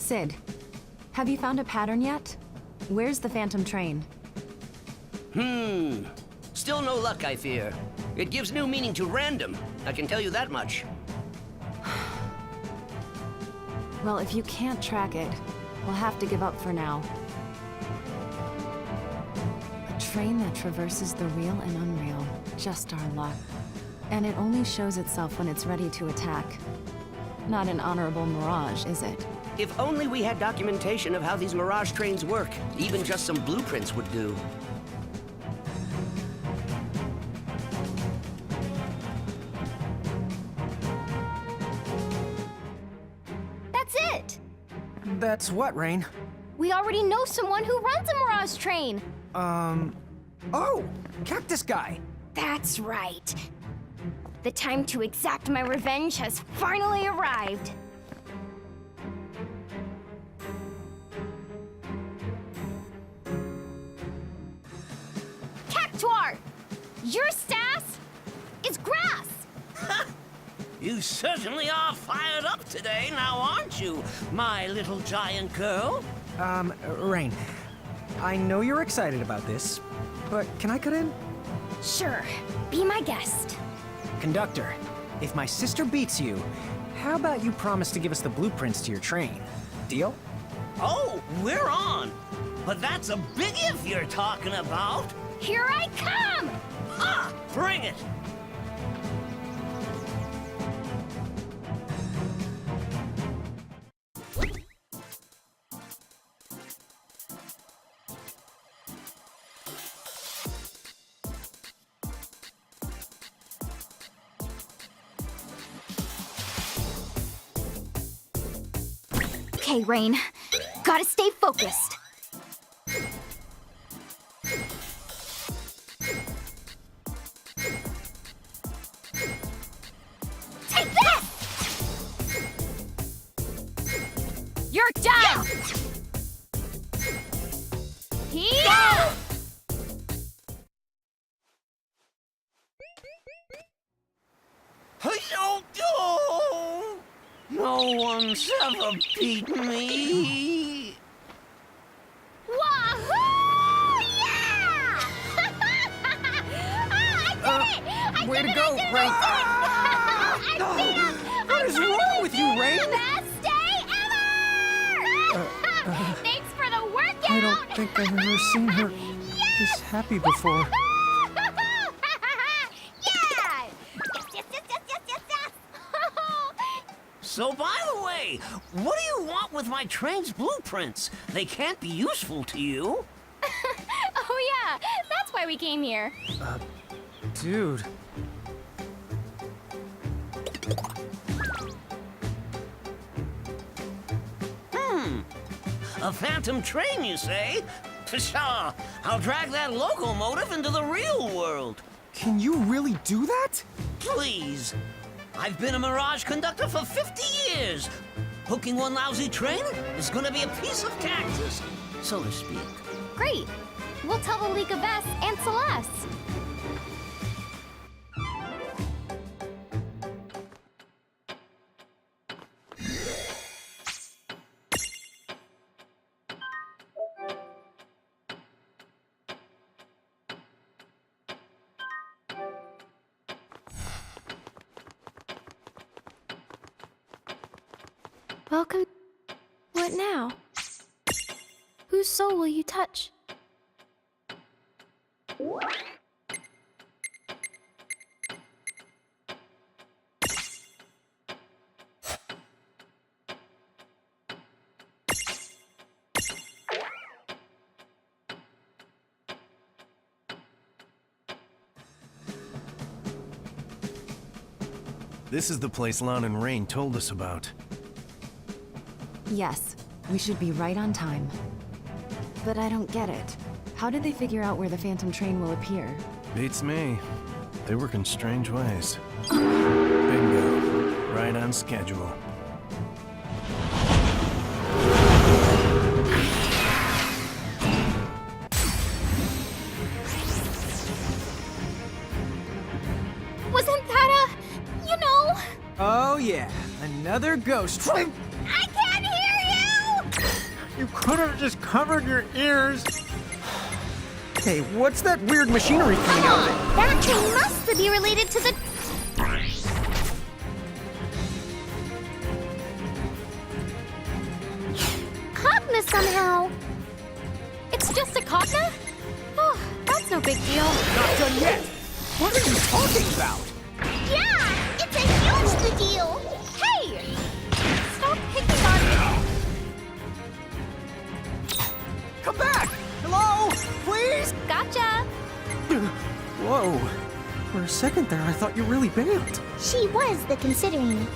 Sid, have you found a pattern yet? Where's the phantom train? Still no luck, I fear. It gives new meaning to random, I can tell you that much. Well, if you can't track it, we'll have to give up for now. A train that traverses the real and unreal. Just our luck. And it only shows itself when it's ready to attack. Not an honorable mirage, is it? If only we had documentation of how these Mirage trains work. Even just some blueprints would do. That's it! That's what, Rain? We already know someone who runs a Mirage train! Oh! Cactus Guy! That's right. The time to exact my revenge has finally arrived. Cactuar! Your staff is grass! You certainly are fired up today, now aren't you, my little giant girl? Rain, I know you're excited about this, but can I cut in? Sure, be my guest. Conductor, if my sister beats you, how about you promise to give us the blueprints to your train? Deal? Oh, we're on! But that's a big if you're talking about. Here I come! Ah, bring it! Okay, Rain. Gotta stay focused. Take this! You're done! Here! No one's ever beaten me. Wahoo! Yeah! I Way did to it! go, Rain! What is wrong with you, Rain? Best day ever! Thanks for the workout! I don't think I've ever seen her this happy before. So, by the way, what do you want with my train's blueprints? They can't be useful to you. Oh yeah, that's why we came here. Dude. A phantom train, you say? Pshaw, I'll drag that locomotive into the real world. Can you really do that? Please. I've been a Mirage conductor for 50 years. Hooking one lousy train is gonna be a piece of cactus, so to speak. Great. We'll tell the League of S and Celeste. Welcome. What now? Whose soul will you touch? This is the place Lon and Rain told us about. Yes, we should be right on time. But I don't get it. How did they figure out where the phantom train will appear? Beats me. They work in strange ways. Bingo. Right on schedule. Wasn't that Oh yeah, another ghost. I can't hear you! You could have just covered your ears. Hey, what's that weird machinery coming out of it? That train must be related to the... Cogna somehow. It's just a Cogna? Oh, that's no big deal. Not done yet. What are you talking about? Yeah, it's a huge big deal. Hey, stop picking on me. Come back! Hello? Please? Gotcha. Whoa. For a second there, I thought you really bailed. She was the considering it.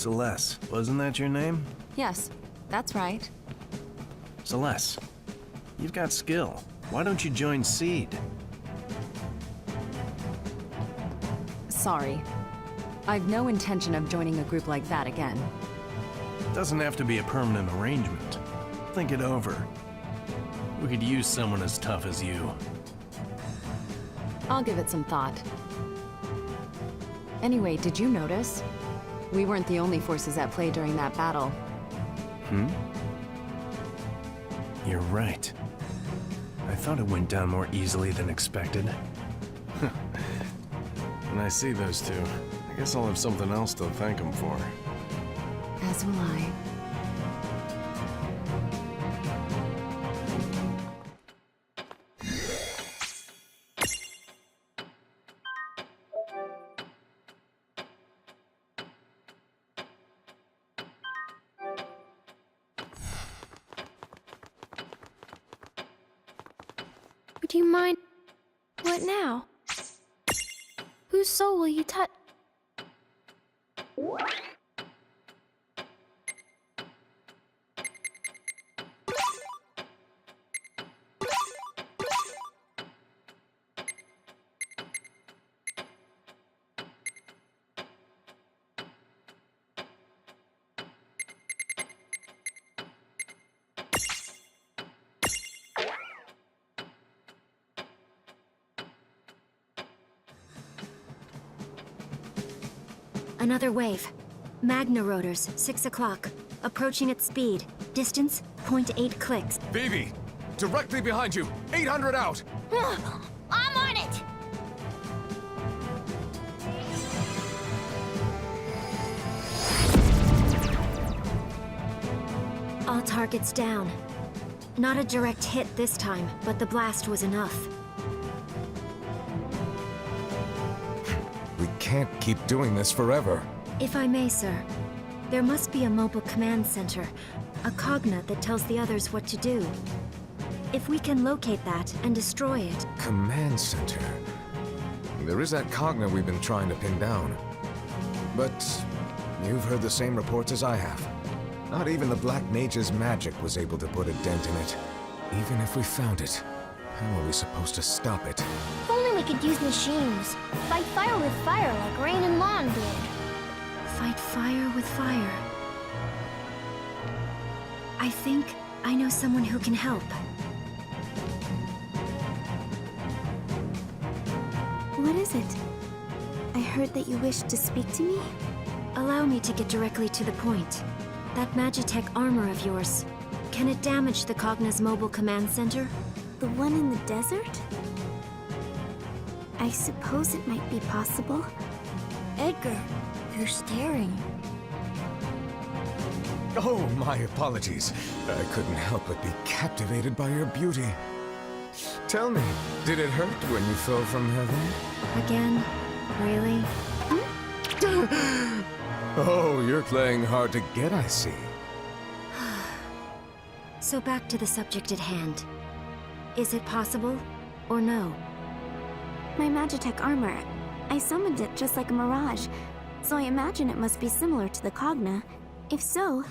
Celeste, wasn't that your name? Yes, that's right. Celeste, you've got skill. Why don't you join Seed? Sorry. I've no intention of joining a group like that again. Doesn't have to be a permanent arrangement. Think it over. We could use someone as tough as you. I'll give it some thought. Anyway, did you notice? We weren't the only forces at play during that battle. You're right. I thought it went down more easily than expected. When I see those two, I guess I'll have something else to thank them for. As will I. Do you mind? What now? Whose soul will you touch? Another wave. Magna rotors, 6 o'clock. Approaching at speed. Distance, 0.8 clicks. Phoebe! Directly behind you! 800 out! I'm on it! All targets down. Not a direct hit this time, but the blast was enough. We can't keep doing this forever. If I may, sir. There must be a mobile command center. A cogna that tells the others what to do. If we can locate that and destroy it... Command center. There is that cogna we've been trying to pin down. But you've heard the same reports as I have. Not even the Black Mage's magic was able to put a dent in it. Even if we found it, how are we supposed to stop it? If only we could use machines. Fight fire with fire like Rain and Lon did. Fight fire with fire. I think I know someone who can help. What is it? I heard that you wished to speak to me? Allow me to get directly to the point. That Magitech armor of yours, can it damage the Cogna's mobile command center? The one in the desert? I suppose it might be possible. Edgar, you're staring. Oh, my apologies. I couldn't help but be captivated by your beauty. Tell me, did it hurt when you fell from heaven? Again? Really? Oh, you're playing hard to get, I see. So back to the subject at hand. Is it possible, or no? My Magitech armor. I summoned it just like a Mirage, so I imagine it must be similar to the Cogna. If so,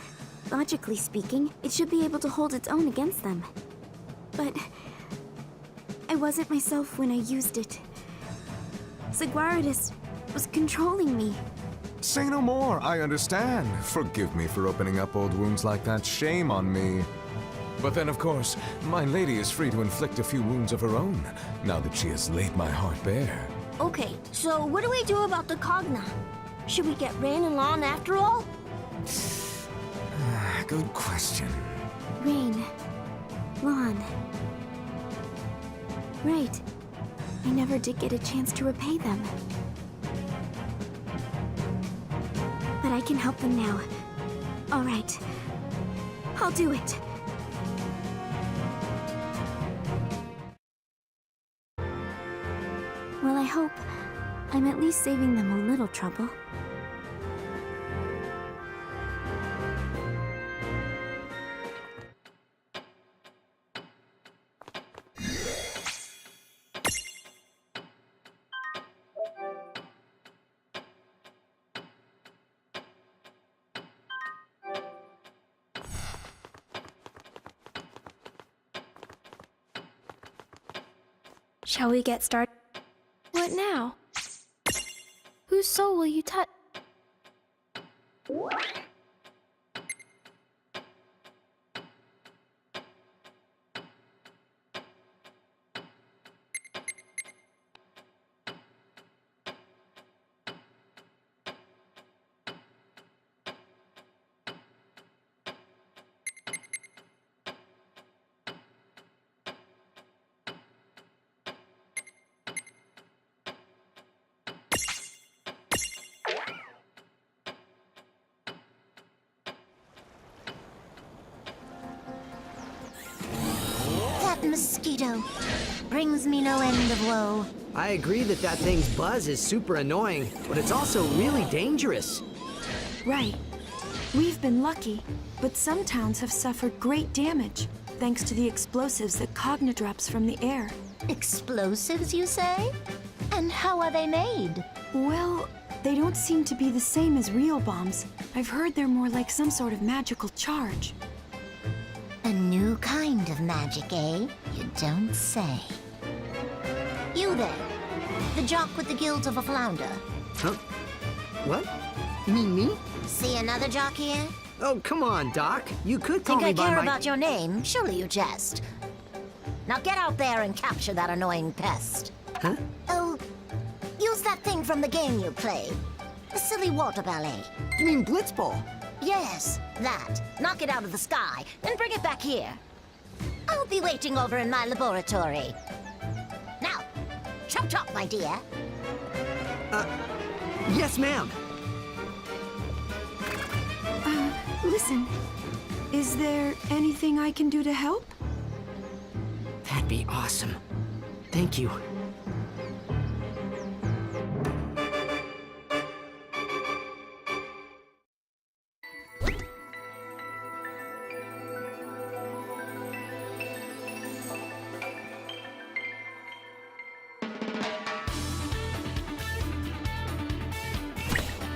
logically speaking, it should be able to hold its own against them. But... I wasn't myself when I used it. Zagwaridis was controlling me. Say no more, I understand. Forgive me for opening up old wounds like that. Shame on me. But then, of course, my lady is free to inflict a few wounds of her own, now that she has laid my heart bare. Okay, so what do we do about the Cogna? Should we get Rain and Lon after all? Good question. Rain. Lon. Right. I never did get a chance to repay them. But I can help them now. All right. I'll do it. Well, I hope I'm at least saving them a little trouble. Shall we get started? What now? Whose soul will you touch? That mosquito brings me no end of woe. I agree that that thing's buzz is super annoying, but it's also really dangerous. Right. We've been lucky, but some towns have suffered great damage, thanks to the explosives that Cogna drops from the air. Explosives, you say? And how are they made? Well, they don't seem to be the same as real bombs. I've heard they're more like some sort of magical charge. A new kind of magic, eh? You don't say. You there, the jock with the gills of a flounder. Huh? What? You mean me? See another jock here? Oh, come on, Doc. You could call Think me I by care my... about your name? Surely you jest. Now get out there and capture that annoying pest. Huh? Oh, use that thing from the game you play. The silly water ballet. You mean Blitzball? Yes, that. Knock it out of the sky, and bring it back here. I'll be waiting over in my laboratory. Now, chop chop, my dear. Yes, ma'am. Listen, is there anything I can do to help? That'd be awesome. Thank you.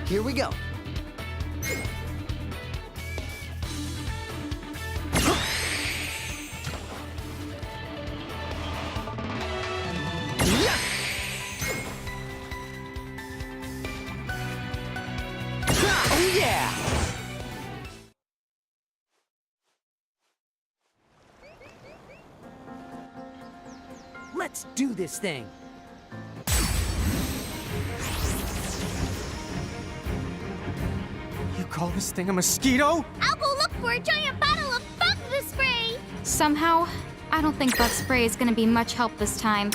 Here we go. Oh yeah! Let's do this thing. You call this thing a mosquito? I'll go look for a giant bottle of bug spray! Somehow, I don't think bug spray is gonna be much help this time.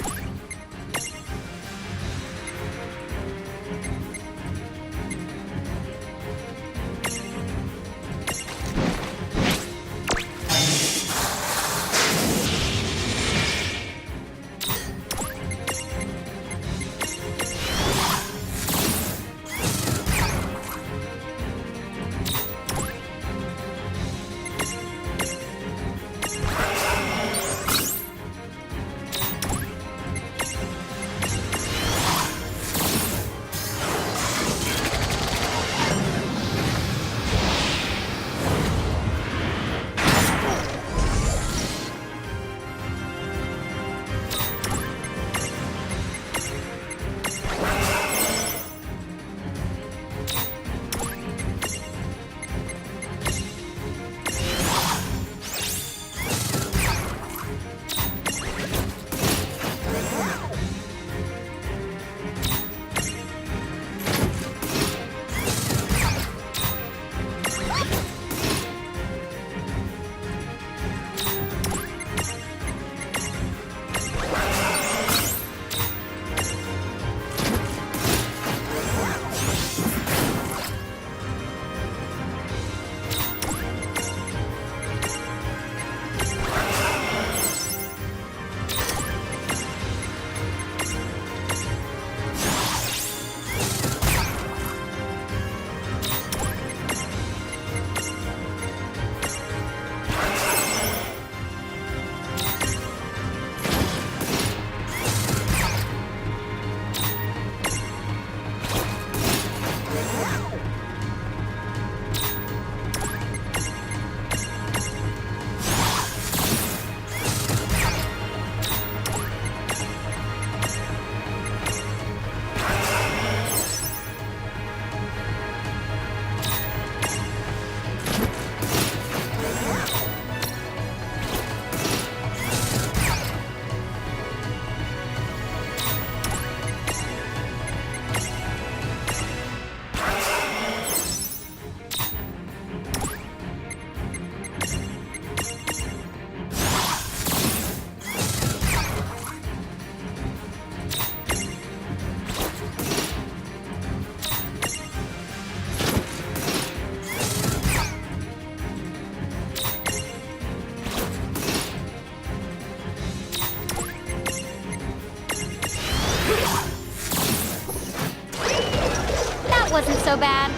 wasn't so bad.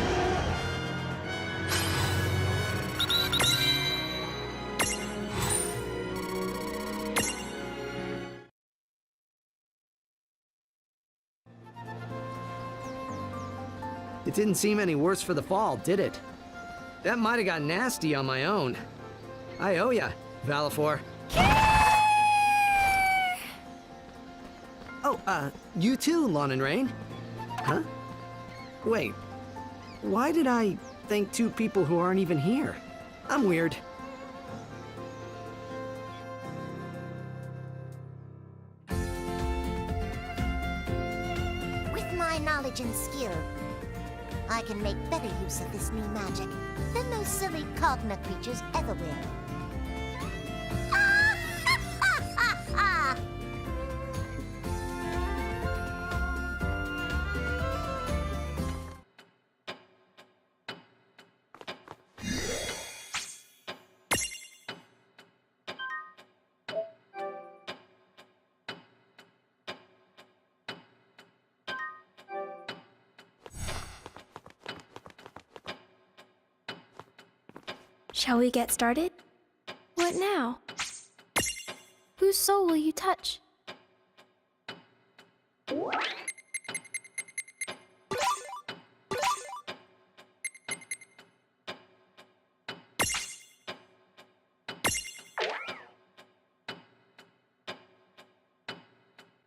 It didn't seem any worse for the fall, did it? That might have got nasty on my own. I owe ya, Valifor. Oh, you too, Lon and Rain. Huh? Wait, why did I thank two people who aren't even here? I'm weird. With my knowledge and skill, I can make better use of this new magic than those silly Cogna creatures ever will. Shall we get started? What now? Whose soul will you touch?